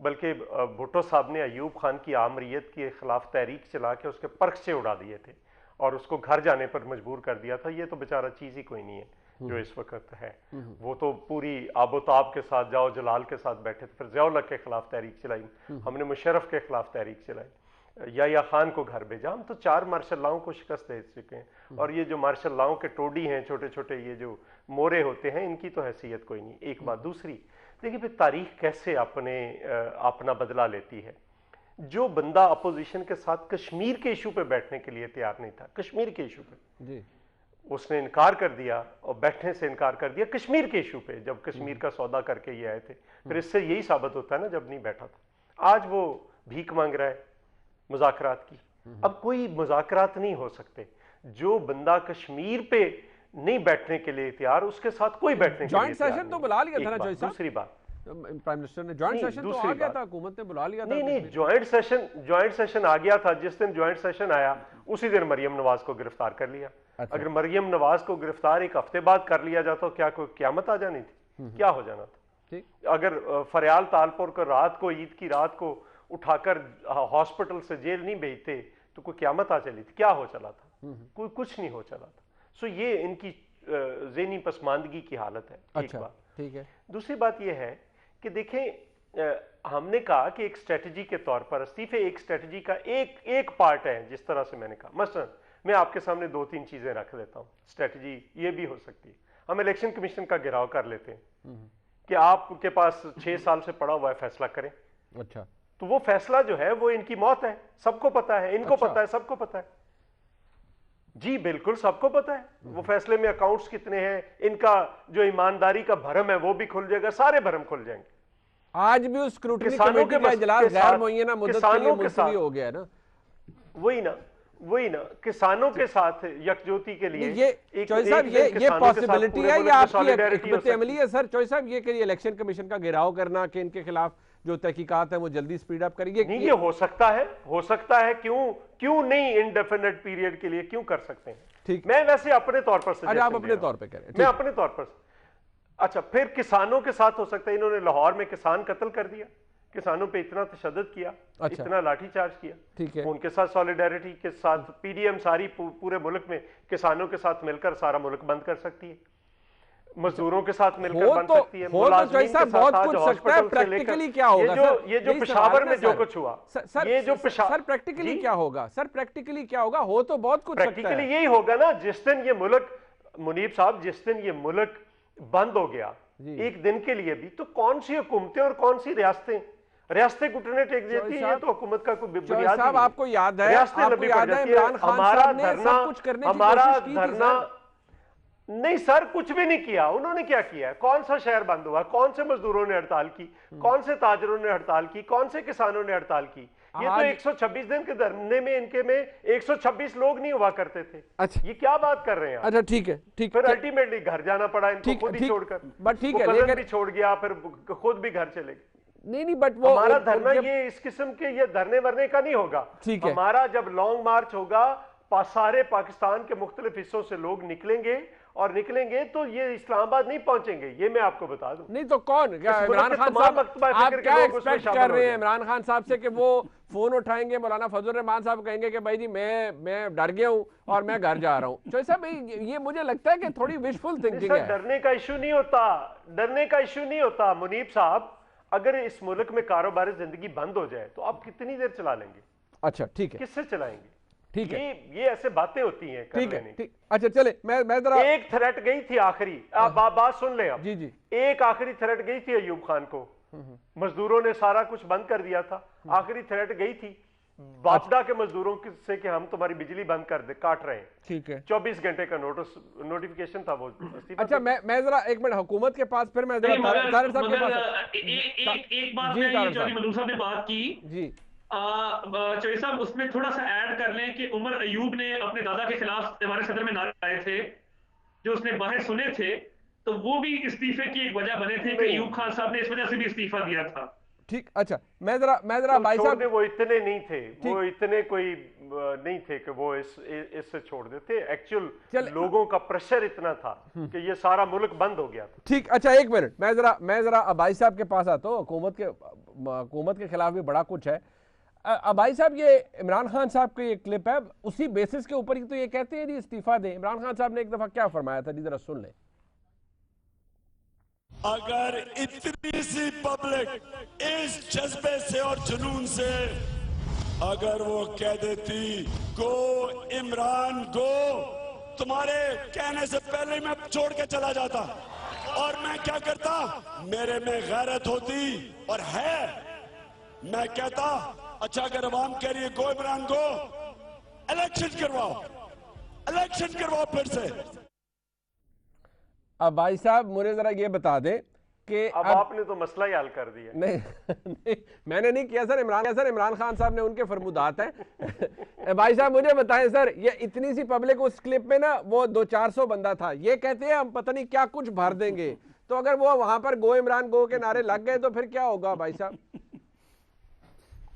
बल्कि भुट्टो साहब ने अयूब खान की आमरीत के खिलाफ तहरीक चला के उसके पर्चे उड़ा दिए थे और उसको घर जाने पर मजबूर कर दिया था। ये तो बेचारा चीज़ ही कोई नहीं है जो इस वक्त है। वो तो पूरी आबोताब के साथ, जाओ जलाल के साथ बैठे थे, फिर ज़ियाउल-हक के खिलाफ तहरीक चलाई, हमने मुशर्रफ के खिलाफ तहरीक चलाई, या खान को घर भेजा। हम तो 4 मार्शल लाओं को शिकस्त दे चुके हैं। और ये जो मार्शल लाओं के टोडी हैं, छोटे छोटे ये जो मोरे होते हैं, इनकी तो हैसियत कोई नहीं। एक बात। दूसरी, देखिए फिर तारीख कैसे अपना बदला लेती है। जो बंदा अपोजिशन के साथ कश्मीर के इशू पे बैठने के लिए तैयार नहीं था, कश्मीर के इशू पे जी, उसने इनकार कर दिया और बैठने से इनकार कर दिया कश्मीर के इशू पे, जब कश्मीर का सौदा करके ये आए थे। फिर इससे यही साबित होता है ना, जब नहीं बैठा था। आज वो भीख मांग रहा है मुज़ाकरात की। अब कोई मुज़ाकरात नहीं हो सकते। जो बंदा कश्मीर पे नहीं बैठने के लिए तैयार, उसके साथ कोई बैठने के लिए जॉइंट सेशन तो बुला लिया था ना। दूसरी बात, प्राइम मिनिस्टर ने जॉइंट सेशन तो आ गया था, हुकूमत ने बुला लिया था। नहीं, जॉइंट सेशन आ गया था। जिस दिन जॉइंट सेशन आया उसी दिन मरियम नवाज को गिरफ्तार कर लिया। अच्छा। अगर मरियम नवाज को गिरफ्तार 1 हफ्ते बाद कर लिया जाता तो क्या कोई क़यामत आ जानी थी? क्या हो जाना था? अगर फरियाल तालपुर को रात को, ईद की रात को उठाकर हॉस्पिटल से जेल नहीं भेजते तो कोई क़यामत आ चली थी? क्या हो चला था? कोई कुछ नहीं हो चला था। सो ये इनकी ज़हनी पसमानदगी की हालत है। अच्छा, एक बात। ठीक है। दूसरी बात यह है कि देखें, हमने कहा कि एक स्ट्रेटजी के तौर पर इस्तीफे एक स्ट्रेटजी का एक पार्ट है। जिस तरह से मैंने कहा, मसलन मैं आपके सामने 2-3 चीजें रख देता हूं। स्ट्रेटजी ये भी हो सकती है, हम इलेक्शन कमीशन का घेराव कर लेते हैं कि आपके पास 6 साल से पड़ा हुआ है, फैसला करें। अच्छा, तो वो फैसला जो है वो इनकी मौत है, सबको पता है, इनको पता है, सबको पता है। जी बिल्कुल, सबको पता है। वो फैसले में अकाउंट्स कितने हैं, इनका जो ईमानदारी का भरम है वो भी खुल जाएगा, सारे भरम खुल जाएंगे। आज भी उस स्क्रूटनी कमेटी का इजलास गैर मुअय्यना मुद्दत के लिए मुलतवी हो गया है ना। वही ना, किसानों के साथ यकजोती के लिए ये चौधरी साहब ये पॉसिबिलिटी है या आपकी हिकमत अमली है? सर चौधरी साहब, ये करिए इलेक्शन कमीशन का घेराव करना कि इनके खिलाफ जो तहकीकात है वो जल्दी स्पीड अप करेंगे। नहीं, ये हो सकता है। क्यों नहीं इनडेफिनेट पीरियड के लिए क्यों कर सकते हैं? ठीक, मैं वैसे अपने तौर पर आप अपने तौर पर करें, मैं अपने तौर पर। अच्छा, फिर किसानों के साथ हो सकता है। इन्होंने लाहौर में किसान कत्ल कर दिया, किसानों पे इतना तशद्दुद किया, अच्छा, इतना लाठीचार्ज किया, ठीक है। उनके साथ सॉलिडारिटी के साथ पीडीएम सारी पूरे मुल्क में किसानों के साथ मिलकर सारा मुल्क बंद कर सकती है, मजदूरों के साथ मिलकर बन सकती है। मुलाजिमीन के साथ आज हॉस्पिटल से लेकर क्या होगा, ये जो पेशावर में जो कुछ हुआ, ये जो सर प्रैक्टिकली क्या होगा? सर प्रैक्टिकली क्या होगा? हो तो बहुत कुछ प्रैक्टिकली यही होगा ना। जिस दिन ये मुल्क, मुनीब साहब, जिस दिन ये मुल्क बंद हो गया एक दिन के लिए भी, तो कौन सी हुकूमतें और कौन सी रियासतें घुटने टेक देती है? ये तो हुकूमत का कोई बुनियाद नहीं। आपको याद है, हमारा धरना नहीं सर, कुछ भी नहीं किया। उन्होंने क्या किया है? कौन सा शहर बंद हुआ? कौन से मजदूरों ने हड़ताल की? कौन से ताजरों ने हड़ताल की? कौन से किसानों ने हड़ताल की? ये तो 126 दिन के धरने में इनके में 126 लोग नहीं हुआ करते थे। अच्छा, ये क्या बात कर रहे हैं? अच्छा, ठीक है, ठीक। फिर अल्टीमेटली घर जाना पड़ा इनको, खुद ही छोड़कर। बट ठीक है, लेकिन भी छोड़ गया, फिर खुद भी घर चले गए। नहीं नहीं, बट वो हमारा धरना ये इस किस्म के ये धरने वरने का नहीं होगा। ठीक है। हमारा जब लॉन्ग मार्च होगा, सारे पाकिस्तान के मुख्तलिफ हिस्सों से लोग निकलेंगे और निकलेंगे तो ये इस्लामाबाद नहीं पहुंचेंगे, ये मैं आपको बता दूं। नहीं तो कौन, क्या इमरान खान साहब, आप क्या एक्सपेक्ट कर रहे हैं इमरान खान साहब से कि वो फोन उठाएंगे, मौलाना फजल रहमान साहब कहेंगे कि भाई जी मैं डर गया हूं और मैं घर जा रहा हूं? चौधरी साहब ये मुझे लगता है कि थोड़ी विशफुल थिंकिंग है। डरने का इशू नहीं होता, डरने का इशू नहीं होता मुनीब साहब। अगर इस मुल्क में कारोबार जिंदगी बंद हो जाए तो आप कितनी देर चला लेंगे? अच्छा ठीक है, किससे चलाएंगे? ठीक है, ये ऐसे बातें होती हैं। ठीक है, ठीक। अच्छा चले, मैं जरा एक थ्रेट गई थी आखिरी, आप बात सुन लें। आप जी जी, एक आखिरी थ्रेट गई थी अयूब खान को, मजदूरों ने सारा कुछ बंद कर दिया था। आखिरी थ्रेट गई थी बापडा के मजदूरों से कि हम तुम्हारी बिजली बंद कर दे, काट रहे हैं। ठीक है, 24 घंटे का नोटिफिकेशन था वो। अच्छा मैं जरा एक मिनट हुकूमत के पास, फिर मैं जरा तारिक साहब के पास। एक बात में चौधरी मधु साहब ने बात की जी, चौधरी साहब, उसमें थोड़ा सा ऐड कर लें कि उमर अयूब ने अपने दादा के खिलाफ हमारे सदर में नारे आए थे, जो उसने बाहर सुने थे, तो वो भी इस्तीफे की एक वजह बने थे कि अयूब खान साहब ने इस वजह से भी इस्तीफा दिया था। ठीक। अच्छा मैं जरा भाई साहब, वो इतने नहीं थे, वो इतने कोई नहीं थे कि वो इससे छोड़ देते। एक्चुअल लोगों का प्रेशर इतना था कि ये सारा मुल्क बंद हो गया था। ठीक। अच्छा एक मिनट, मैं जरा भाई साहब के पास आता हूँ। हुकूमत के खिलाफ भी बड़ा कुछ है। भाई साहब, ये इमरान खान साहब की एक क्लिप है, उसी बेसिस के ऊपर ही तो ये कहते हैं जी इस्तीफा दें। इमरान खान साहब ने एक दफा क्या फरमाया था, जरा सुन लें। अगर इतनी सी पब्लिक इस जज्बे से और जुनून से अगर वो कह देती गो इमरान गो, तुम्हारे कहने से पहले मैं छोड़ के चला जाता, और मैं क्या करता, मेरे में गैरत होती और है, मैं कहता अच्छा अगर अवाम कह रही है गो इमरान गो, इलेक्शन करवाओ फिर से। अब भाई साहब मुझे जरा ये बता दें कि अब आपने तो मसला ही हल कर दिया। नहीं मैंने नहीं किया सर, इमरान खान साहब ने, उनके फरमुदात हैं। भाई साहब मुझे बताएं सर, ये इतनी सी पब्लिक, उस क्लिप में ना वो 200-400 बंदा था, ये कहते हैं हम पता नहीं क्या कुछ भर देंगे, तो अगर वो वहां पर गो इमरान गो के नारे लग गए तो फिर क्या होगा भाई साहब?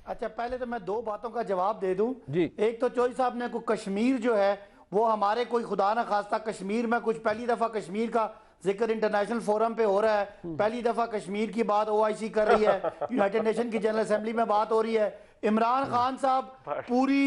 अच्छा पहले तो मैं दो बातों का जवाब दे दूं जी। एक तो चौधरी साहब ने को कश्मीर जो है वो हमारे कोई खुदा ना खास्ता कश्मीर में कुछ पहली दफा कश्मीर का जिक्र इंटरनेशनल फोरम पे हो रहा है, पहली दफा कश्मीर की बात OIC कर रही है, यूनाइटेड नेशन की जनरल असेंबली में बात हो रही है। इमरान खान साहब पूरी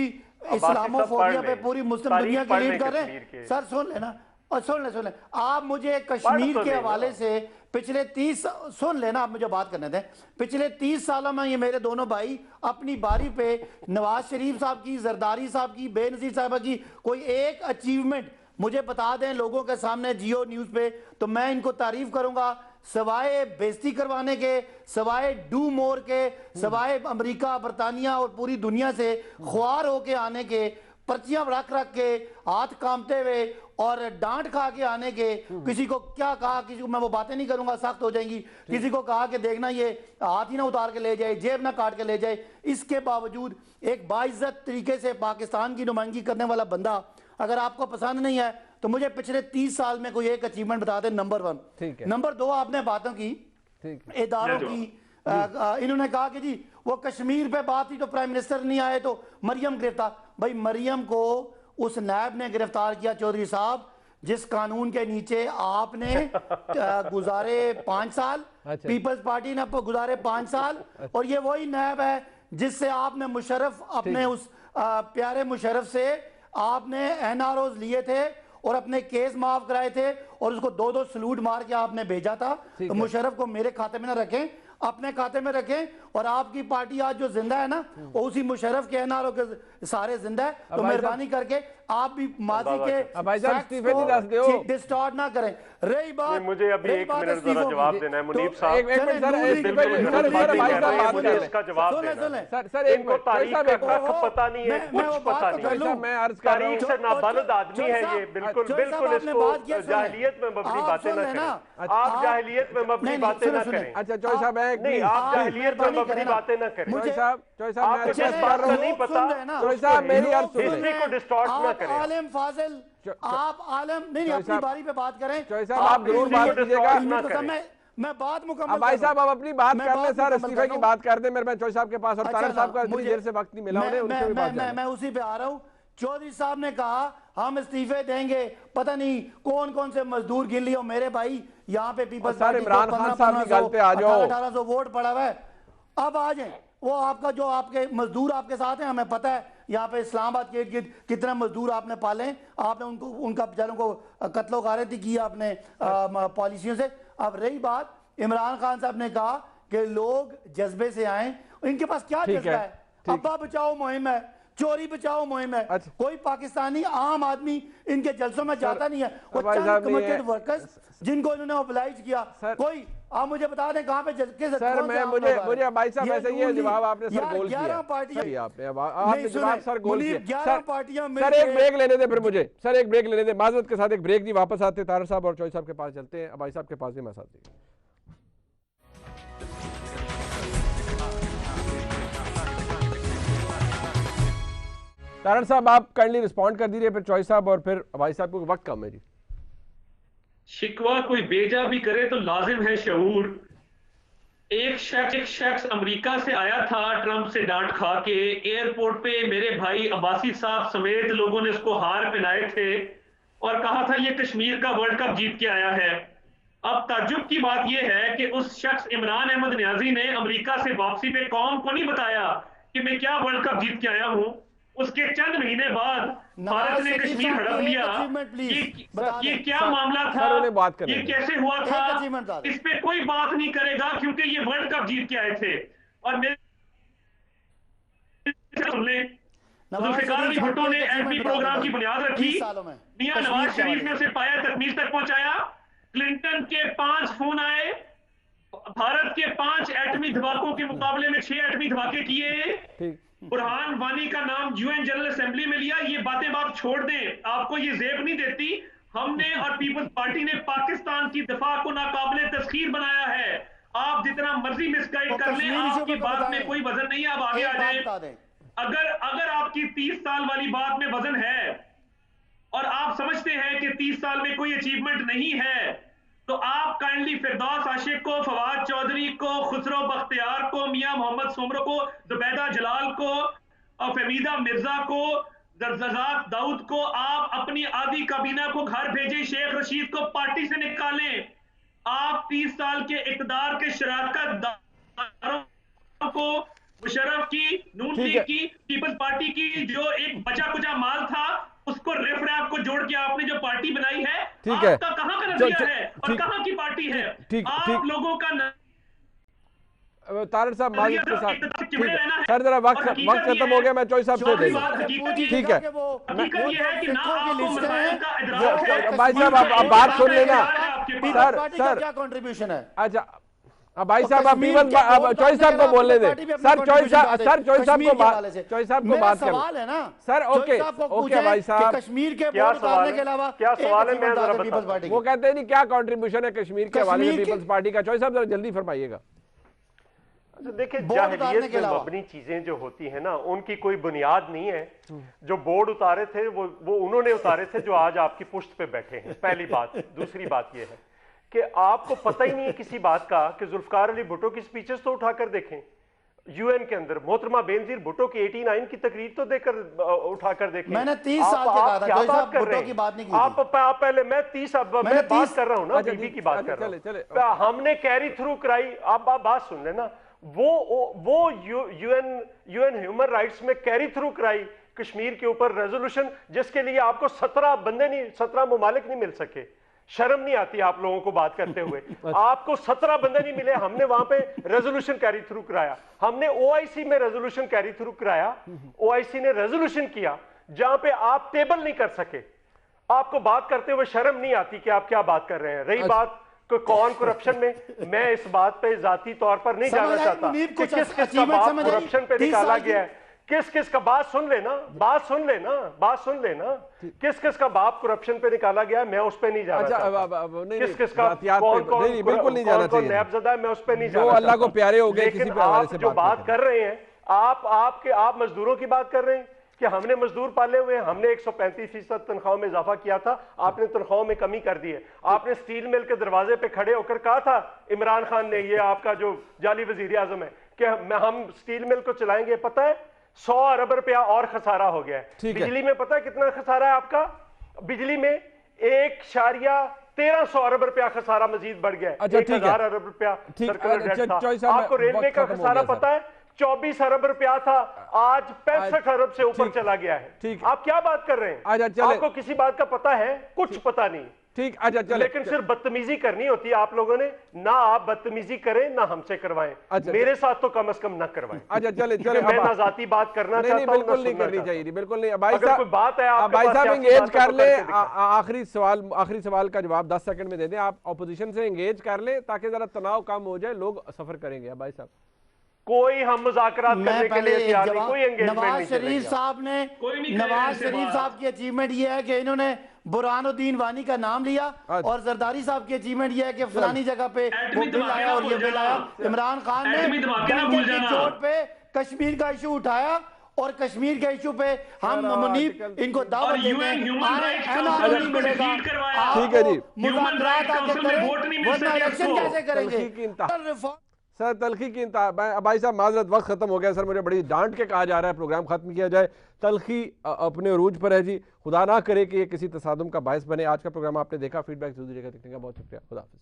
इस्लामोफोबिया पे पूरी मुस्लिम दुनिया की लीड कर रहे हैं। सर सुन लेना, और सुन ले आप मुझे कश्मीर के हवाले से पिछले 30 सुन लेना, आप मुझे बात करने दें। पिछले 30 सालों में ये मेरे दोनों भाई अपनी बारी पे नवाज शरीफ साहब की, जरदारी साहब की, बेनजीर साहब की कोई एक अचीवमेंट मुझे बता दें लोगों के सामने जियो न्यूज पे, तो मैं इनको तारीफ करूंगा। सवाए बेइज्जती करवाने के, सवाए डू मोर के, सवाए अमेरिका, बरतानिया और पूरी दुनिया से ख्वार होके आने के, पर्चियां रख के हाथ कांपते हुए और डांट खा के आने के, किसी को क्या कहा, किसी को मैं वो बातें नहीं करूंगा सख्त हो जाएंगी, किसी को कहा कि देखना ये हाथ ही ना उतार के ले जाए, जेब ना काट के ले जाए। इसके बावजूद एक बाइज्जत तरीके से पाकिस्तान की नुमाइंदगी करने वाला बंदा अगर आपको पसंद नहीं है तो मुझे पिछले 30 साल में कोई एक अचीवमेंट बता दें, नंबर 1। नंबर 2 आपने बातों की इदारों की, इन्होंने कहा कि जी वो कश्मीर पे बात थी तो प्राइम मिनिस्टर नहीं आए तो मरियम गिरफ्तार। भाई मरियम को उस नैब ने गिरफ्तार किया चौधरी साहब जिस कानून के नीचे आपने गुजारे 5 साल, पीपल्स पार्टी ने गुजारे 5 साल, और ये वही नैब है जिससे आपने मुशर्रफ अपने उस प्यारे मुशर्रफ से आपने NROs लिए थे और अपने केस माफ कराए थे और उसको 2-2 सलूट मार के आपने भेजा था। तो मुशर्रफ को मेरे खाते में ना रखें, अपने खाते में रखें, और आपकी पार्टी आज जो जिंदा है ना वो उसी मुशर्रफ के NRO के सारे जिंदा है। तो मेहरबानी करके आप भी माजी के डिस्टॉर्ट ना करें। रही बात, मुझे अभी 1 मिनट जरा जवाब देना है मुनीब साहब। इनको तारीख का पता नहीं है, कुछ पता नहीं, तारीख से नाबालिग आदमी है ये, बिल्कुल बिल्कुल इसको जाहिलियत में मबनी बातें ना करें, आप जाहिलियत में मबनी बातें ना करें। अच्छा चौधरी साहब नहीं, आप जाहिलियत में मबनी बातें ना करें। चौधरी साहब आपको जिस बात का नहीं पता, चौधरी साहब मेरी अर्ज सुन हिस्ट्री को डिस्टॉर्ट ना करें। आलम फाजिल, आप आलम नहीं अपनी बारी पे बात करें। चौधरी साहब आप जरूर बात कीजिएगा। मैं बात मुकम्मल अब भाई साहब अब अपनी बात मैं कर ले बात सर, मुकम्मल इस्तीफे कर की दूं। बात कर दे मेरे चौधरी साहब के पास, और अच्छा तारड़ साहब का ना, इतनी मुझे- देर से वक्त नहीं मिला उन्हें, उनसे भी बात जाने। मैं उसी पे आ रहा हूँ। चौधरी साहब ने कहा हम इस्तीफे देंगे, पता नहीं कौन कौन से मजदूर गिन लियो मेरे भाई, यहाँ पे पीपल्स सर, पार्टी को इमरान खान साहब की गल पे आ जाओ। 1800 वोट पड़ा हुआ है। अब आ जाए वो आपका जो आपके मजदूर आपके साथ हैं, हमें पता है यहाँ पे इस्लामाबाद के इर्द गिर्द कितने मजदूर आपने पाले, आपने उनको उनका बेचारों को कत्लो गारती की आपने पॉलिसियों से। अब रही बात, इमरान खान साहब ने कहा कि लोग जज्बे से आए, इनके पास क्या ठीक जज्बा है, है? ठीक। अब्बा बचाओ मुहिम है, चोरी बचाओ मुहिम है। अच्छा। कोई पाकिस्तानी आम आदमी इनके जलसों में जाता नहीं है। वो भाई चंद साहब, कमिटेड ये- वर्कर्स जिनको इन्होंने मोबिलाइज किया, सर- कोई आप मुझे बता दें कहां पे सर मैं मुझे भाई साहब ऐसे ये जवाब आपने सर गोल किया 11 पार्टियां सही आपने आपने जवाब सर गोल किया 11 पार्टियां सर एक ब्रेक लेने दे, फिर मुझे सर एक ब्रेक लेने दे, माजरत के साथ एक ब्रेक दी, वापस आते तारड़ साहब और चौधरी साहब के पास चलते हैं, भाई साहब के पास भी मैं साथ दी। तारड़ साहब आप काइंडली रिस्पॉन्ड कर दीजिए, फिर चौधरी साहब और फिर भाई साहब को वक्त कम है जी। शिकवा कोई बेजा भी करे तो लाजिम है शऊर। एक शख्स अमेरिका से आया था ट्रंप से डांट खा के, एयरपोर्ट पे मेरे भाई अब्बासी साहब समेत लोगों ने उसको हार पहनाए थे और कहा था ये कश्मीर का वर्ल्ड कप जीत के आया है। अब ताज्जुब की बात यह है कि उस शख्स इमरान अहमद न्याजी ने अमेरिका से वापसी पे कौम को नहीं बताया कि मैं क्या वर्ल्ड कप जीत के आया हूं। उसके चंद महीने बाद भारत ने कश्मीर हड़प लिया। ये क्या मामला था, सर उन्हें बात करने ये दें। कैसे हुआ एक था, achievement था। इस पे कोई बात नहीं करेगा क्योंकि ये वर्ल्ड कप जीत के आए थे। और मेरे जुल्फिकार अली भुट्टो ने एटमी प्रोग्राम की बुनियाद रखी, 20 सालों में मियां कश्मीर नवाज के शरीफ बारे ने में। उसे पाया तकमीज तक पहुंचाया। क्लिंटन के 5 फोन आए, भारत के 5 एटमी धमाकों के मुकाबले में 6 एटमी धमाके किए। ठीक, बुरहान वानी का नाम यूएन जनरल असेंबली में लिया। ये बातें बात छोड़ दें, आपको ये जेब नहीं देती। हमने और पीपल्स पार्टी ने पाकिस्तान की दफा को नाकाबिले तस्खीर बनाया है। आप जितना मर्जी मिसगाइड तो कर लें, कश्मीर इशू आपकी पे तो बात बताएं। में कोई वजन नहीं है। आप आगे एक आ बात जाए। बता दें। अगर आपकी 30 साल वाली बात में वजन है और आप समझते हैं कि 30 साल में कोई अचीवमेंट नहीं है, तो आप काइंडली फिरदौस आशिक को, फवाद चौधरी को, खुसरो बख्तियार को, मियां मोहम्मद सोमरो को, जुबैदा जलाल को और फमीदा मिर्जा को, जरजाक दाऊद को, आप अपनी आधी काबीना को घर भेजें। शेख रशीद को पार्टी से निकालें। आप 30 साल के इक़्तिदार के शराकत दारों को, मुशर्रफ की, नून ठीक लीग है। की, पीपल्स पार्टी की जो एक बचा कुचा माल था, उसको रिफ रैप को जोड़ के आपने जो पार्टी बनाई है, ठीक है। आपका कहां का नजरिया है और ठीक- कहां की पार्टी है? ठीक- आप ठीक। लोगों का तारड़ साहब माजरत के साथ एक ठीक चिमड़े है रहना है। सर, जरा और वक्त हकीकत खत्म ये हो है, गया, मैं चौधरी साहब से चौधरी दे बात दूं। हकीकत ये ठीक है। हकीकत ये है कि ना आपको मसाइल का इदराक जो- है। भाई साहब, आप बात सुन लेना। पीपल्स सर, पार्टी का सर। क्या कंट्रीब्यूशन है? अच्छा अब भाई तो साहब आप कश्मीर पीपल्स के अब वोट चौधरी साहब को डालने के बोलने बाद दें। पार्टी भी अपनी सर चौधरी साहब contribution सर चौधरी साहब कश्मीर को के बात हवाले से। चौधरी साहब को मेरा बात सवाल है ना सर, चौधरी ओके, साहब को ओके पूछें भाई कि साहब। कश्मीर के क्या वोट सवाल डालने है? के अलावा क्या एक सवाल है? achievement मैं बता जरा दें पीपल्स बताता पार्टी वो की। कहते हैं नहीं क्या कंट्रीब्यूशन है कश्मीर के हवाले से कश्मीर के- पीपल्स पार्टी का। चौधरी साहब जरा जल्दी फरमाइएगा। अच्छा देखिए, बोर्ड उतारने जाहिलियत के में अलावा। मबनी चीजें जो होती हैं ना, उनकी कोई बुनियाद नहीं है। जो बोर्ड उतारे थे वो उन्होंने उतारे थे जो आज आपकी पुश्त पे बैठे हैं, पहली बात। दूसरी बात ये है कि आपको पता ही नहीं है किसी बात का कि जुल्फकार अली भुट्टो की स्पीचेस तो उठाकर देखें। यूएन के अंदर मोहतरमा बेनजीर भुट्टो की 89 की तकरीर तो देकर उठाकर देखें। मैंने 30 साल के कहा था, क्या कोई बात साहब कर भुट्टो रहे की हैं? बात नहीं की थी। आप पहले मैं 30 मैंने मैं बात 30 कर रहा हूं ना, अच्छा, बीबी की बात चले, कर रहा हूं। चले। हमने कैरी थ्रू कराई। आप बात सुन लेना। वो यूएन ह्यूमन राइट्स में कैरी थ्रू कराई कश्मीर के ऊपर रेजोल्यूशन, जिसके लिए आपको 17 ममालिक नहीं मिल सके। शर्म नहीं आती आप लोगों को बात करते हुए? आपको 17 बंदे नहीं मिले। हमने वहां पे रेजोल्यूशन कैरी थ्रू कराया। हमने ओआईसी में रेजोल्यूशन कैरी थ्रू कराया। ओआईसी ने रेजोल्यूशन किया जहां पे आप टेबल नहीं कर सके। आपको बात करते हुए शर्म नहीं आती कि आप क्या बात कर रहे हैं? रही बात कौन करप्शन में, मैं इस बात पे जाती तौर पर नहीं जाना चाहता कि किस किस का बात करप्शन पे निकाला गया है, किस किस का बात सुन लेना किस किस का बाप करप्शन पे निकाला गया है, मैं उस पे नहीं जाना अच्छा चाहता। नहीं किस किस का नहीं बिल्कुल नहीं जाना चाहिए। नैबज़दा है, मैं उस पे नहीं जो जाना अल्लाह को चाहता। प्यारे हो गए लेकिन किसी पे हवाले आप से जो बात नहीं कर रहे हैं, आप मजदूरों की बात कर रहे हैं कि हमने मजदूर पाले हुए हैं, हमने 135% तनख्वाहों में इजाफा किया था, आपने तनख्वाहों में कमी कर दी है। आपने स्टील मिल के दरवाजे पे खड़े होकर कहा था इमरान खान ने, ये आपका जो जाली वजीर आजम है, कि हम स्टील मिल को चलाएंगे। पता है 100 अरब रुपया और खसारा हो गया है। बिजली में पता है कितना खसारा है आपका? बिजली में 1.13 अरब रुपया खसारा मजीद बढ़ गया है। 1000 अरब रुपया सर्कुलर डेट था। आपको रेलवे का खसारा पता है 24 अरब रुपया था, आज 65 अरब से ऊपर चला गया है। आप क्या बात कर रहे हैं? आपको किसी बात का पता है? कुछ पता नहीं। ठीक, अच्छा चले। लेकिन सिर्फ बदतमीजी करनी होती है आप लोगों ने ना। आप बदतमीजी करें ना हमसे करवाएं। मेरे साथ तो कम से कम ना करवाएं। अच्छा चले चले, मैं ना जाती बात करना चाहता हूं, बिल्कुल नहीं करनी चाहिए, बिल्कुल नहीं। भाई अगर कोई बात है आपके भाई पास साहब सियासी एंगेज बात कर तो ले। करके दिखाएं। आखिरी सवाल का जवाब 10 सेकंड में दे दें। आप ऑपोजिशन से एंगेज कर ले ताकि जरा तनाव कम हो जाए, लोग सफर करेंगे। भाई साहब कोई हम मुज़ाकरात करने के लिए तैयार नहीं, कोई एंगेजमेंट नहीं। नवाज शरीफ साहब ने, नवाज शरीफ साहब की अचीवमेंट ये है कि इन्होंने बुरहानुद्दीन वानी का नाम लिया, और जरदारी साहब की अचीवमेंट ये है कि फलानी जगह पे वो बिल आया और ये बिल आया। इमरान खान ने डंके की चोट पे कश्मीर का इशू उठाया, और कश्मीर के इशू पे हम मुनीब इनको दावत देंगे। ठीक है जी, वरना इलेक्शन कैसे करेंगे? सर तलखी की भाई साहब माजरत, वक्त खत्म हो गया सर। मुझे बड़ी डांट के कहा जा रहा है प्रोग्राम खत्म किया जाए। तलखी अपने उरूज पर है जी, खुदा ना करे कि ये किसी तसादुम का बायस बने। आज का प्रोग्राम आपने देखा, फीडबैक जरूर दीजिएगा। देखने का बहुत शुक्रिया। खुदा हाफिज़।